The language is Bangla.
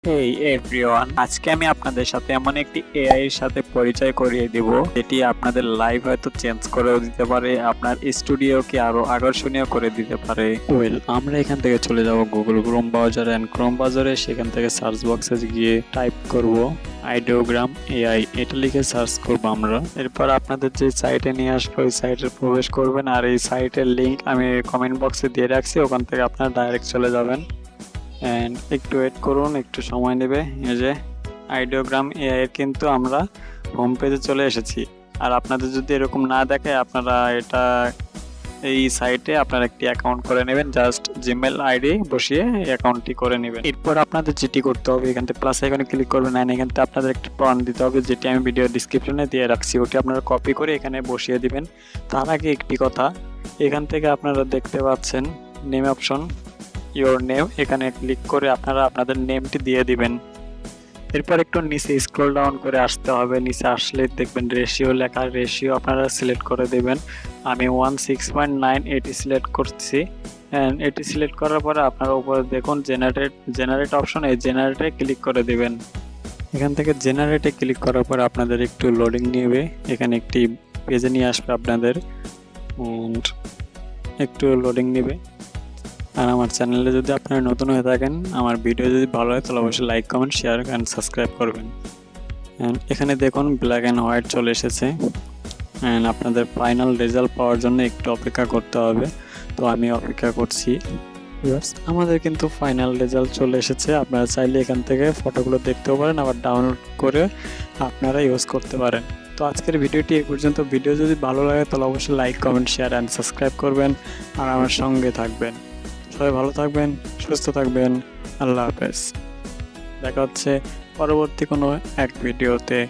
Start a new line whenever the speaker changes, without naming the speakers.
হেই এভরিওয়ান, আজকে আমি আপনাদের সাথে এমন একটি এআই এর সাথে পরিচয় করিয়ে দিব যেটি আপনাদের লাইফ হয়তো চেঞ্জ করেও দিতে পারে, আপনার স্টুডিওকে আরো আকর্ষণীয় করে দিতে পারে। আমরা এখান থেকে চলে যাব Google Chrome browser and Chrome ব্রাউজারে। সেখান থেকে সার্চ বক্সে গিয়ে টাইপ করব আইডিওগ্রাম এআই, এটা লিখে সার্চ করব আমরা। এরপর আপনাদের যে সাইটে নিয়ে আসবে ওই সাইটে প্রবেশ করবেন, আর এই সাইটের লিংক আমি কমেন্ট বক্সে দিয়ে রাখছি, ওখান থেকে আপনারা ডাইরেক্ট চলে যাবেন। এন্ড একটু ওয়েট করুন, একটু সময় নেবে। এই যে আইডিওগ্রাম এআই এর কিন্তু আমরা হোম পেজে চলে এসেছি। আর আপনাদের যদি এরকম না দেখে, আপনারা এটা এই সাইটে আপনারা একটি অ্যাকাউন্ট করে নেবেন, জাস্ট জিমেল আইডি বসিয়ে এই অ্যাকাউন্টটি করে নেবেন। এরপর আপনাদের যেটি করতে হবে, এখান থেকে প্লাস আইকনে ক্লিক করবেন, আর এখান থেকে আপনাদের একটি প্রম্পট দিতে হবে, যেটি আমি ভিডিও ডিসক্রিপশনে দিয়ে রাখছি। ওটি আপনারা কপি করে এখানে বসিয়ে দিবেন। তার আগে একটি কথা, এখান থেকে আপনারা দেখতে পাচ্ছেন নেম অপশন, ইওর নেম, এখানে ক্লিক করে আপনারা আপনাদের নেমটি দিয়ে দিবেন। এরপর একটু নিচে স্ক্রল ডাউন করে আসতে হবে। নিচে আসলে দেখবেন রেশিও লেখা, রেশিও আপনারা সিলেক্ট করে দেবেন। আমি 16.9 এটি সিলেক্ট করছি। এটি সিলেক্ট করার পরে আপনারা উপরে দেখুন জেনারেট অপশন, এই জেনারেটে ক্লিক করে দেবেন। এখান থেকে জেনারেটে ক্লিক করার পর আপনাদের একটু লোডিং নেবে, এখানে একটি পেজে নিয়ে আসবে আপনাদের, একটু লোডিং নেবে। আর আমার চ্যানেলে যদি আপনারা নতুন হয়ে থাকেন, আমার ভিডিও যদি ভালো হয় তাহলে অবশ্যই like, comment, share and subscribe করবেন। এখানে দেখুন ব্ল্যাক অ্যান্ড হোয়াইট চলে এসেছে। আপনাদের ফাইনাল রেজাল্ট পাওয়ার জন্য একটু অপেক্ষা করতে হবে, তো আমি অপেক্ষা করছি। আমাদের কিন্তু ফাইনাল রেজাল্ট চলে এসেছে। আপনারা চাইলে এখান থেকে ফটোগুলো দেখতেও পারেন, আবার ডাউনলোড করে আপনারা ইউজ করতে পারেন। তো আজকের ভিডিওটি এই পর্যন্ত। ভিডিও যদি ভালো লাগে তাহলে অবশ্যই like, comment, share and subscribe করবেন, আর আমার সঙ্গে থাকবেন। সবাই ভালো থাকবেন, সুস্থ থাকবেন। আল্লাহ হাফেজ। দেখা হচ্ছে পরবর্তী কোনো এক ভিডিওতে।